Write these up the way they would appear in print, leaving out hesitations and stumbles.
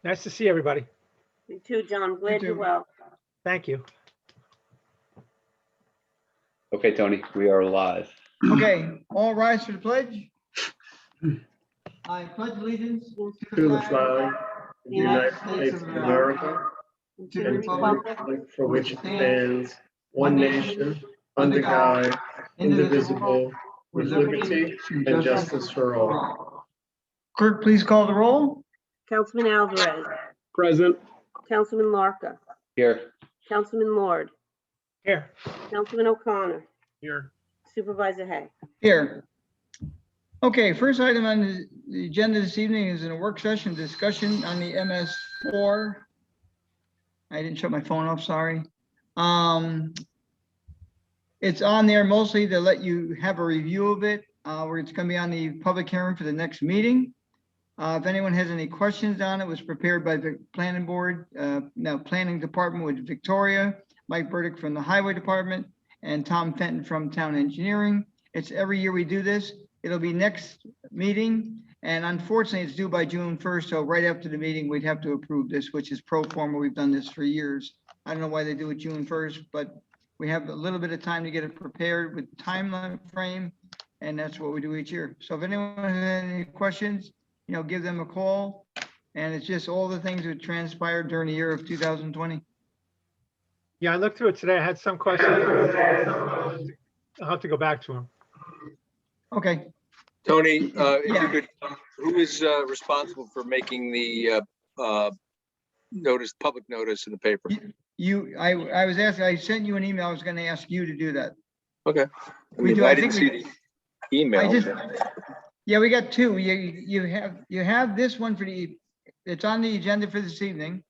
Nice to see everybody. You too, John. Glad you're too. well. Thank you. Okay, Tony, we are live. Okay, all rise for the pledge. I pledge allegiance To the flag of the United States of America, And to to the and to the republic republic for which it stands, one nation, under God, indivisible, with liberty and justice for all. Clerk, please call the roll. Councilman Alvarez, Present. Councilman Larka, Here, Councilman Lord, Here. Councilman O'Connor, Here. Supervisor Hay. Here. Okay, first item on the agenda this evening is in a work session discussion on the MS4. I didn't shut my phone off, sorry. It's on there mostly to let you have a review of it, where it's gonna be on the public hearing for the next meeting. If anyone has any questions on it, it was prepared by the planning board, planning department with Victoria, Mike Burdick from the highway department, and Tom Fenton from town engineering. It's every year we do this. It'll be next meeting, and unfortunately, it's due by June 1st, so right after the meeting, we'd have to approve this, which is pro forma. We've done this for years. I don't know why they do it June 1st, but we have a little bit of time to get it prepared with timeline frame, and that's what we do each year. So if anyone has any questions, give them a call. And it's just all the things that transpired during the year of 2020. Yeah, I looked through it today. I had some questions. I'll have to go back to them. Okay, Tony, if Yeah. you could, who is responsible for making the public notice in the paper? I was asking, I sent you an email. I was gonna ask you to do that. Okay. I We mean, do, I I didn't think see the email. Yeah, we got two. You have this one it's on the agenda for this evening.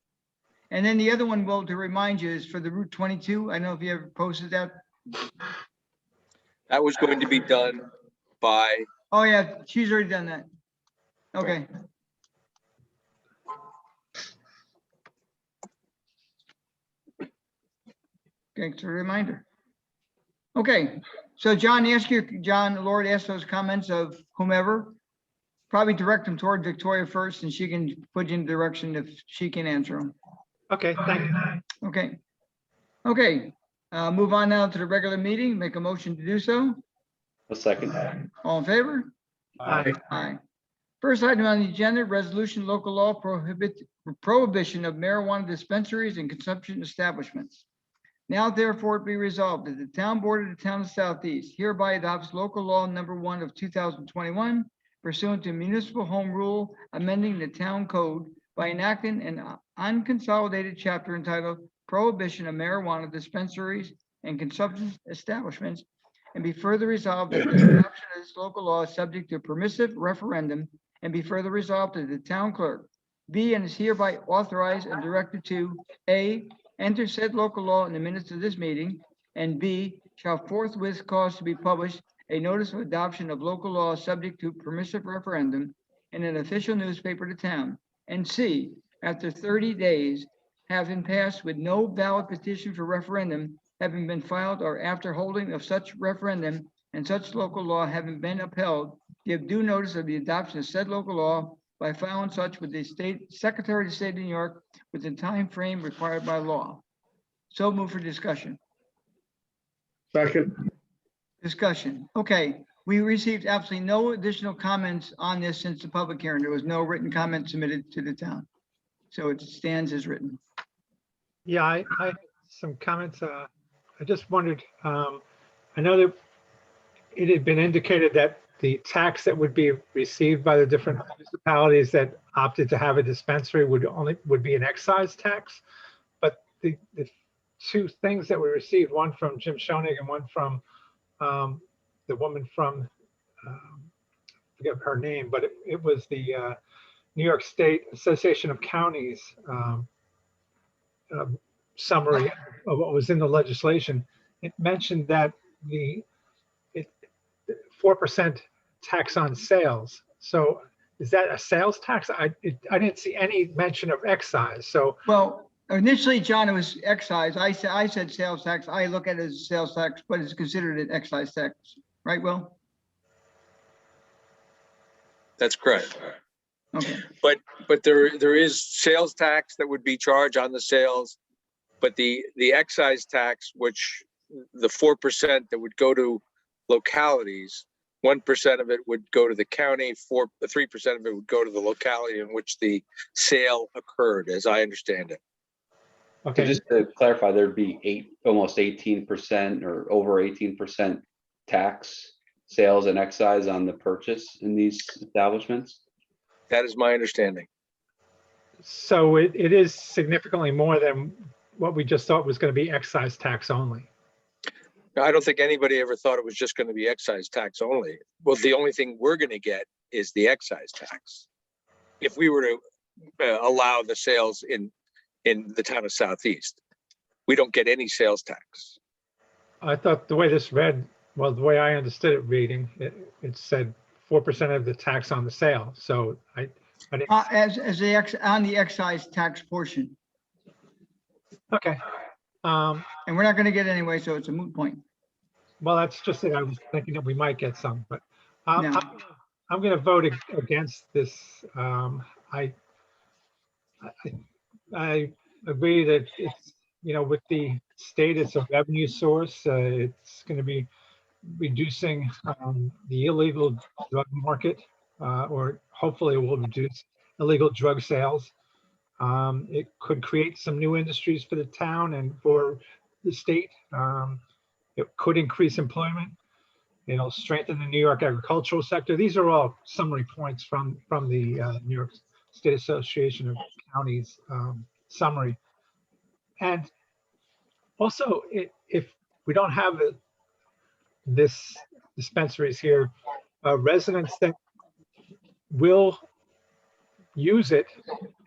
And then the other one, well, to remind you, is for the Route 22. I don't know if you ever posted that. That was going to be done by, Oh, yeah, she's already done that. Okay. Thanks for the reminder. Okay, so John Lord asked those comments of whomever. Probably direct them toward Victoria first, and she can put you in direction if she can answer them. Okay, thank you. Okay. Okay, move on now to the regular meeting. Make a motion to do so. a second. All in favor? Aye. Aye. First item on the agenda, resolution local law prohibition of marijuana dispensaries and consumption establishments. Now therefore be resolved that the town board of the town of Southeast hereby adopts local law number 1 of 2021 pursuant to municipal home rule amending the town code by enacting an unconsolidated chapter entitled Prohibition of Marijuana Dispensaries and Consumption Establishments, and be further resolved that the adoption of this local law is subject to permissive referendum, and be further resolved that the town clerk be and is hereby authorized and directed to A, enter said local law in the minutes of this meeting, and B, shall forthwith cause to be published a notice of adoption of local law subject to permissive referendum in an official newspaper of the town, and C, after 30 days having passed with no valid petition for referendum having been filed, or after holding of such referendum and such local law having been upheld, give due notice of the adoption of said local law by filing such with the state secretary of the state of New York within time frame required by law. So move for discussion. Second. Discussion. Okay, we received absolutely no additional comments on this since the public hearing. There was no written comment submitted to the town. So it stands as written. Yeah, I had some comments. I just wondered, I know that it had been indicated that the tax that would be received by the different municipalities that opted to have a dispensary would be an excise tax. But the two things that we received, one from Jim Schoenig and one from the woman from, I forget her name, but it was the New York State Association of Counties summary of what was in the legislation. It mentioned that the 4% tax on sales. So is that a sales tax? I didn't see any mention of excise. So Well, initially, John, it was excise. I said sales tax. I look at it as a sales tax, but it's considered an excise tax, right, Will? that's correct. Okay, But there is sales tax that would be charged on the sales. But the excise tax, which the 4% that would go to localities, 1% of it would go to the county, 3% of it would go to the locality in which the sale occurred, as I understand it. So Okay, just to clarify, there'd be almost 18% or over 18% tax, sales and excise on the purchase in these establishments? That is my understanding. so it is significantly more than what we just thought was going to be excise tax only. Now, I don't think anybody ever thought it was just going to be excise tax only. Well, the only thing we're going to get is the excise tax. If we were to allow the sales in the town of Southeast, we don't get any sales tax. I thought the way this read, well, the way I understood it reading, it said 4% of the tax on the sale. So I didn't, as on the excise tax portion, okay. and we're not gonna get anyway, so it's a moot point. Well, that's just it. I was thinking that we might get some, but No. I'm going to vote against this. I agree that it's, with the state, it's a revenue source. It's going to be reducing the illegal drug market, or hopefully it will reduce illegal drug sales. It could create some new industries for the town and for the state. It could increase employment. It'll strengthen the New York agricultural sector. These are all summary points from the New York State Association of Counties summary. And also, if we don't have this dispensaries here, residents that will use it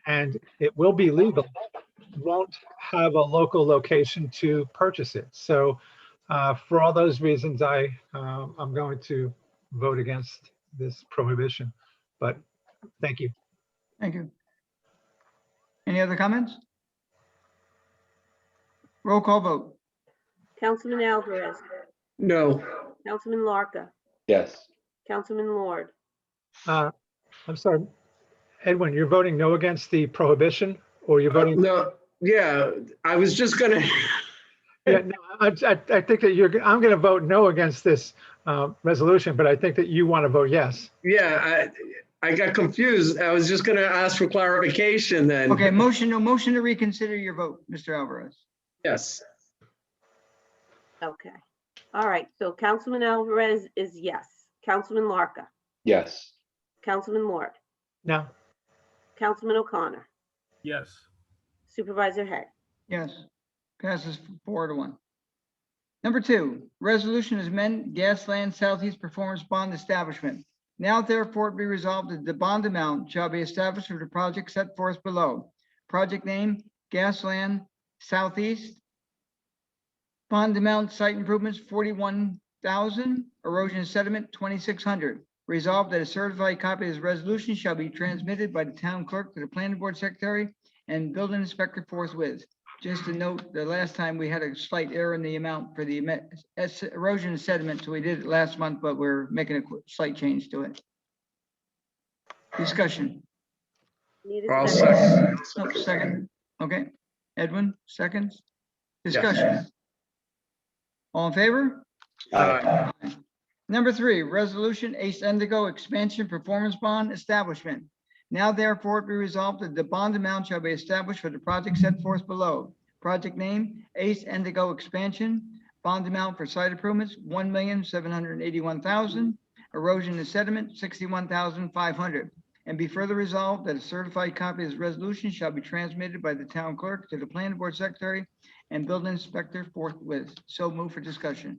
and it will be legal won't have a local location to purchase it. So for all those reasons, I'm going to vote against this prohibition, but thank you. Thank you. Any other comments? Roll call vote. Councilman Alvarez, No. Councilman Larka, Yes. Councilman Lord, I'm sorry, Edwin, you're voting no against the prohibition, or you're voting? No, yeah, I was just gonna, Yeah, no, I think that I'm going to vote no against this resolution, but I think that you want to vote yes. yeah, I got confused. I was just gonna ask for clarification then. Okay, motion to reconsider your vote, Mr. Alvarez. Yes, okay. All right, so Councilman Alvarez is yes. Councilman Larka, Yes. Councilman Lord, No, Councilman O'Connor, yes, Supervisor Hay. Yes, passes 4-1. Number 2, resolution is amend Gasland Southeast Performance Bond Establishment. Now therefore be resolved that the bond amount shall be established for the project set forth below. Project name, Gasland Southeast. Bond amount, site improvements, 41,000, erosion and sediment, 2,600. Resolved that a certified copy of this resolution shall be transmitted by the town clerk to the planning board secretary and building inspector forthwith. Just to note, the last time we had a slight error in the amount for the erosion and sediment, so we did it last month, but we're making a slight change to it. Discussion. Need a I'll second. second. Oh, second. Okay, Edwin, seconds. Discussion. All in favor? Aye. Number 3, resolution Ace Indigo Expansion Performance Bond Establishment. Now therefore be resolved that the bond amount shall be established for the project set forth below. Project name, Ace Indigo Expansion. Bond amount for site improvements, $1,781,000. Erosion and sediment, $61,500. And be further resolved that a certified copy of this resolution shall be transmitted by the town clerk to the planning board secretary and building inspector forthwith. So move for discussion.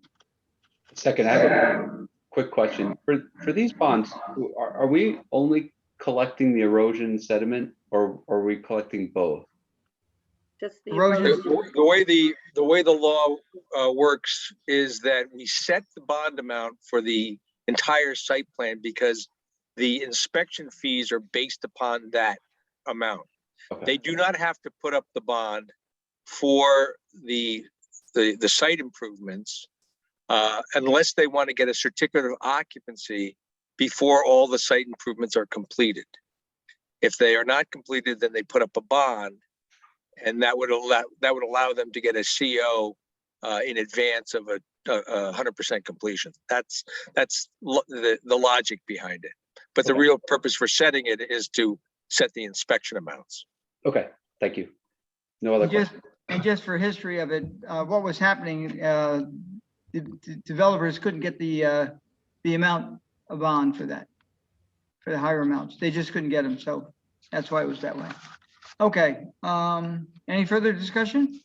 Second, I have a quick question. For these bonds, are we only collecting the erosion sediment, or are we collecting both? Just the Erosion. erosion. The way the law works is that we set the bond amount for the entire site plan because the inspection fees are based upon that amount. Okay. They do not have to put up the bond for the site improvements unless they want to get a certificate of occupancy before all the site improvements are completed. If they are not completed, then they put up a bond. And that would allow them to get a CO in advance of a 100% completion. That's the logic behind it. But the Okay. real purpose for setting it is to set the inspection amounts. Okay, thank you. No other questions? And just for history of it, what was happening, the developers couldn't get the amount of bond for that, for the higher amounts. They just couldn't get them. So that's why it was that way. Okay, any further discussion?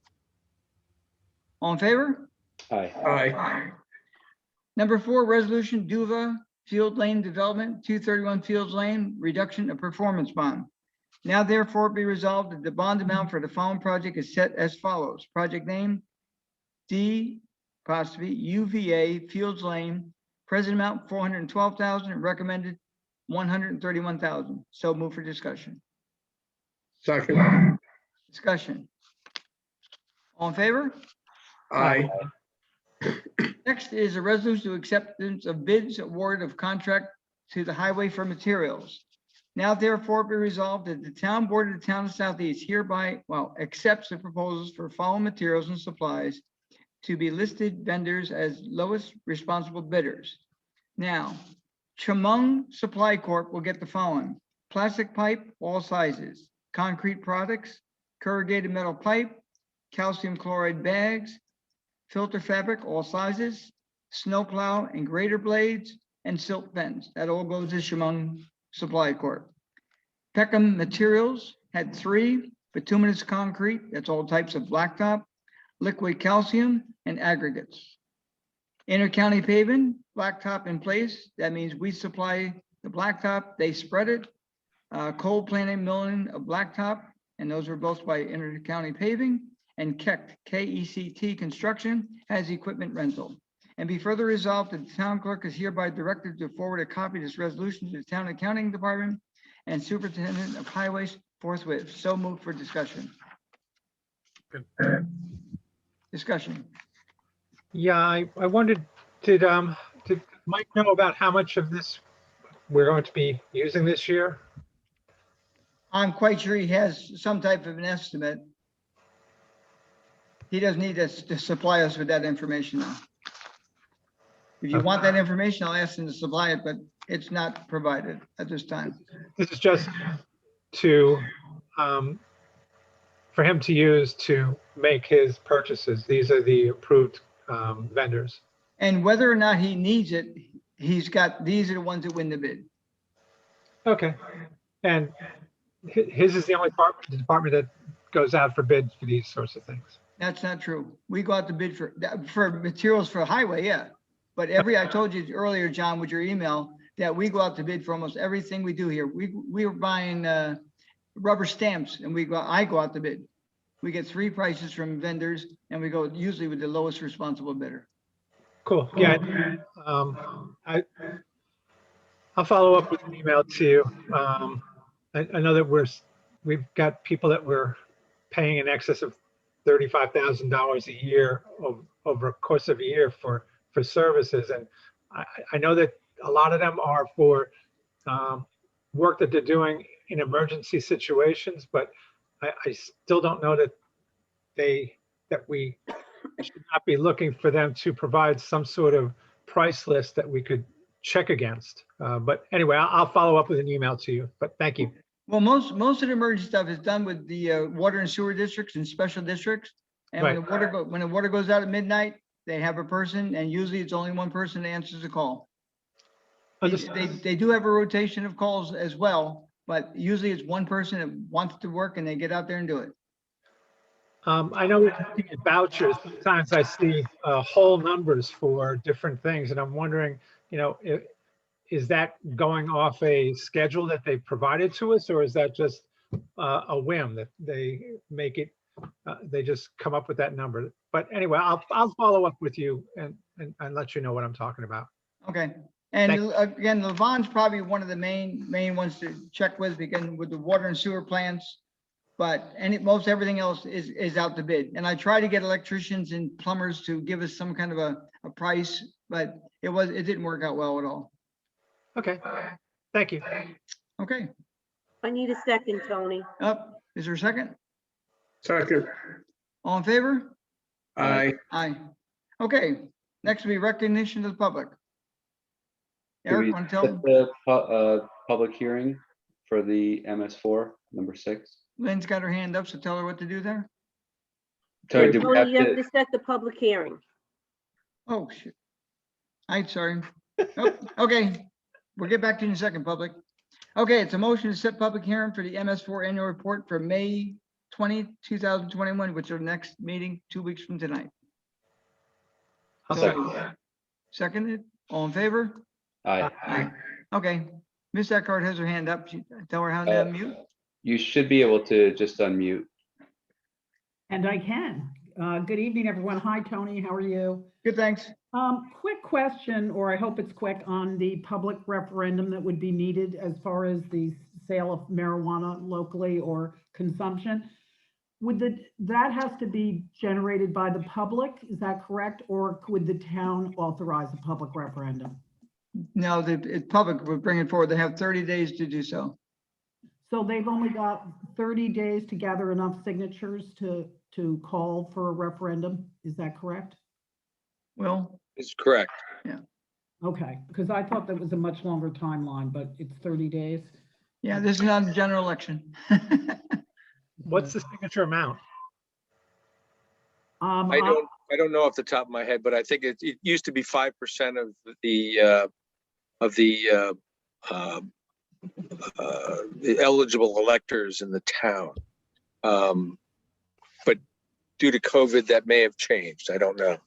All in favor? Aye. Aye. Number 4, resolution Duva Field Lane Development, 231 Fields Lane, reduction of performance bond. Now therefore be resolved that the bond amount for the following project is set as follows. Project name, D'(UVA) Fields Lane, present amount 412,000, recommended 131,000. So move for discussion. Second. Discussion. All in favor? Aye. Next is a resolution to acceptance of bids, award of contract to the highway for materials. Now therefore be resolved that the town board of the town of Southeast hereby, accepts the proposals for following materials and supplies to be listed vendors as lowest responsible bidders. Now, Chemung Supply Corp will get the following: plastic pipe, all sizes, concrete products, corrugated metal pipe, calcium chloride bags, filter fabric, all sizes, snowplow and grader blades, and silt fence. That all goes to Chemung Supply Corp. Peckham Materials had 3, bituminous concrete, that's all types of blacktop, liquid calcium, and aggregates. Intercounty Paving, blacktop in place. That means we supply the blacktop, they spread it. Coal planting, milling of blacktop, and those were both by Intercounty Paving. And KECT, K-E-C-T Construction, has equipment rental. And be further resolved that the town clerk is hereby directed to forward a copy of this resolution to the town accounting department and superintendent of highways forthwith. So moved for discussion. Discussion. Yeah, I wondered, did Mike know about how much of this we're going to be using this year? I'm quite sure he has some type of an estimate. He doesn't need us to supply us with that information now. If you want that information, I'll ask him to supply it, but it's not provided at this time. This is just to, for him to use to make his purchases. These are the approved vendors. And whether or not he needs it, he's got, these are the ones that win the bid. Okay. And his is the only department that goes out for bids for these sorts of things. That's not true. We go out to bid for materials for highway, yeah. But I told you earlier, John, with your email, that we go out to bid for almost everything we do here. We were buying rubber stamps and I go out to bid. We get 3 prices from vendors and we go usually with the lowest responsible bidder. Cool. Yeah. I'll follow up with an email to you. I know that we've got people that we're paying in excess of $35,000 a year over a course of a year for services. And I know that a lot of them are for work that they're doing in emergency situations, but I still don't know that we should not be looking for them to provide some sort of price list that we could check against. But anyway, I'll follow up with an email to you, but thank you. Well, most of the emergency stuff is done with the water and sewer districts and special districts. And when the water goes out at midnight, they have a person, and usually it's only one person that answers the call. They do have a rotation of calls as well, but usually it's one person that wants to work and they get out there and do it. I know that looking at vouchers, sometimes I see whole numbers for different things, and I'm wondering, is that going off a schedule that they provided to us, or is that just a whim that they make it? They just come up with that number. But anyway, I'll follow up with you and let you know what I'm talking about. Okay. And again, Levon's probably one of the main ones to check with, because with the water and sewer plants. But most everything else is out to bid. And I try to get electricians and plumbers to give us some kind of a price, but it didn't work out well at all. Okay, thank you. Okay. I need a second, Tony. Up, is there a second? Second. All in favor? Aye. Aye. Okay, next will be recognition of the public. Do we Eric, want to tell set the public hearing for the MS4, number 6? Lynn's got her hand up, so tell her what to do there. Sorry, do we Tony, have you have to, to set the public hearing. Oh, shit. I'm sorry. Oh, okay, we'll get back to you in a second, public. Okay, it's a motion to set public hearing for the MS4 annual report for May 20, 2021, which is our next meeting 2 weeks from tonight. I'll So, second. Seconded, all in favor? aye. Aye. Okay, Ms. Eckhart has her hand up. Tell her how to unmute. You should be able to just unmute. And I can. Good evening, everyone. Hi, Tony. How are you? Good, thanks. Quick question, or I hope it's quick, on the public referendum that would be needed as far as the sale of marijuana locally or consumption. That has to be generated by the public, is that correct? Or would the town authorize a public referendum? No, it's public. We're bringing forward. They have 30 days to do so. So they've only got 30 days to gather enough signatures to call for a referendum, is that correct? Will? Is correct. Okay, because I thought that was a much longer timeline, but it's 30 days. Yeah, this is not a general election. What's the signature amount? I don't know off the top of my head, but I think it used to be 5% of the eligible electors in the town. But due to COVID, that may have changed. I don't know.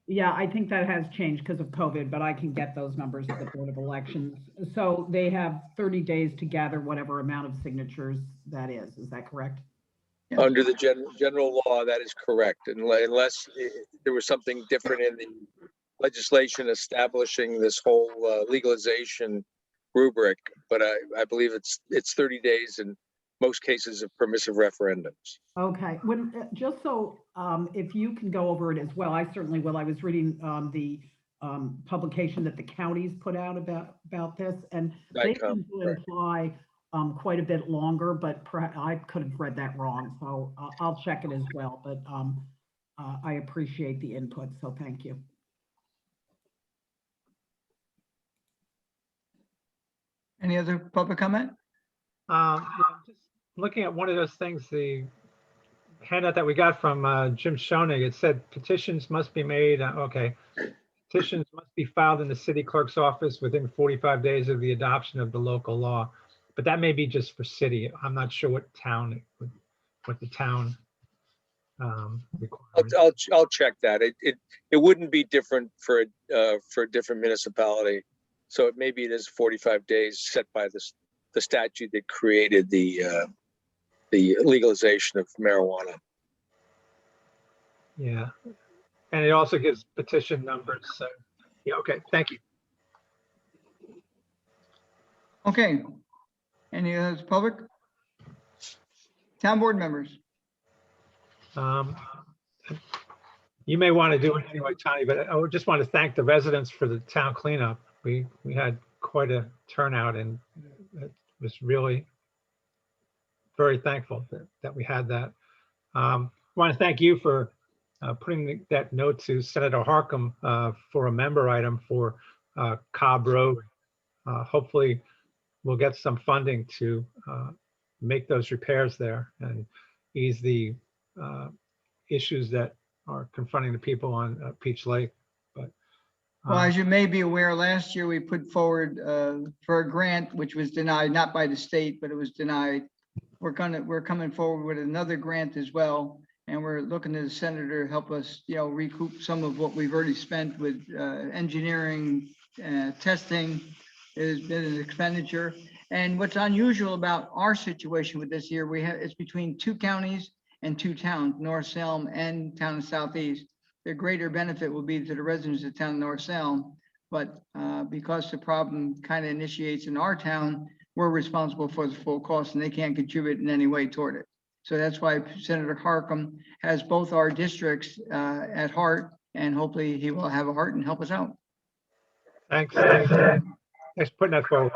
Yeah, I think that has changed because of COVID, but I can get those numbers at the Board of Elections. So they have 30 days to gather whatever amount of signatures that is that correct? Yeah. Under the general law, that is correct, unless there was something different in the legislation establishing this whole legalization rubric. But I believe it's 30 days in most cases of permissive referendums. Okay, just so if you can go over it as well, I certainly will. I was reading the publication that the counties put out about this, and they seem to imply quite a bit longer, but I could have read that wrong, so I'll check it as well. But I appreciate the input, so thank you. Any other public comment? Just looking at one of those things, the handout that we got from Jim Schoening, it said petitions must be made. Okay. Petitions must be filed in the city clerk's office within 45 days of the adoption of the local law. But that may be just for city. I'm not sure what the town requires. I'll check that. It wouldn't be different for a different municipality. So maybe it is 45 days set by the statute that created the legalization of marijuana. Yeah, and it also gives petition numbers. So, yeah, okay, thank you. Okay. Any other public? Town board members? You may want to do it anyway, Tony, but I would just want to thank the residents for the town cleanup. We had quite a turnout, and it was really very thankful that we had that. I want to thank you for putting that note to Senator Harkam for a member item for Cobb Road. Hopefully we'll get some funding to make those repairs there and ease the issues that are confronting the people on Peach Lake. But Well, as you may be aware, last year we put forward for a grant, which was denied, not by the state, but it was denied. We're coming forward with another grant as well. And we're looking to the senator to help us, recoup some of what we've already spent with engineering, testing. There's been an expenditure. And what's unusual about our situation with this year, it's between 2 counties and 2 towns, North Salem and town of Southeast. The greater benefit will be to the residents of town of North Salem. But because the problem kind of initiates in our town, we're responsible for the full cost and they can't contribute in any way toward it. So that's why Senator Harkam has both our districts at heart, and hopefully he will have a heart and help us out. thanks for putting that forward.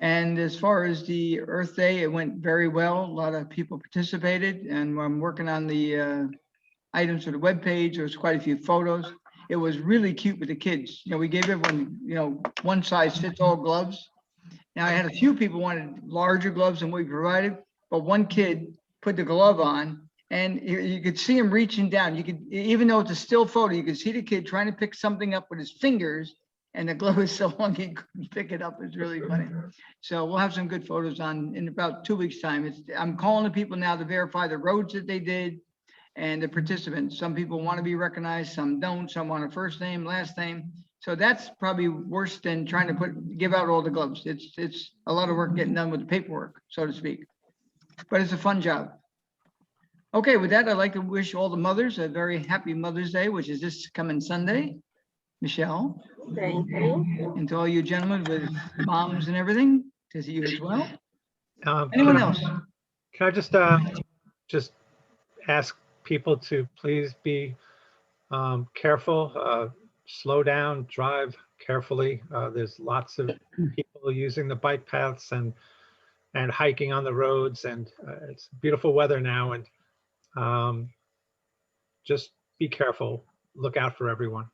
And as far as the Earth Day, it went very well. A lot of people participated, and I'm working on the items for the webpage. There was quite a few photos. It was really cute with the kids. You know, we gave everyone, you know, one size fits all gloves. Now, I had a few people wanted larger gloves than we provided, but one kid put the glove on and you could see him reaching down. You could, even though it's a still photo, you could see the kid trying to pick something up with his fingers and the glove is so long he couldn't pick it up. It's really funny. So we'll have some good photos on in about 2 weeks' time. I'm calling the people now to verify the roads that they did and the participants. Some people want to be recognized, some don't, some want a first name, last name. So that's probably worse than trying to give out all the gloves. It's a lot of work getting done with the paperwork, so to speak. But it's a fun job. Okay, with that, I'd like to wish all the mothers a very happy Mother's Day, which is this coming Sunday. Michelle, Thank you. and to all you gentlemen with moms and everything, to you as well. Can Anyone I- else? Can I just ask people to please be careful, slow down, drive carefully. There's lots of people using the bike paths and hiking on the roads, and it's beautiful weather now, and just be careful. Look out for everyone.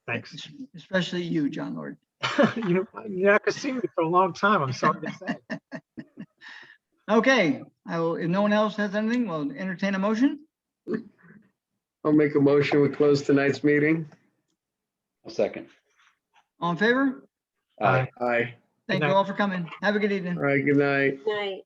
Thanks. Especially you, John Lord. You're not gonna see me for a long time. I'm sorry to say. Okay, if no one else has anything, we'll entertain a motion. I'll make a motion. We close tonight's meeting. A second. All in favor? Aye. Aye. Thank Good you night. all for coming. Have a good evening. All right, good night. Night.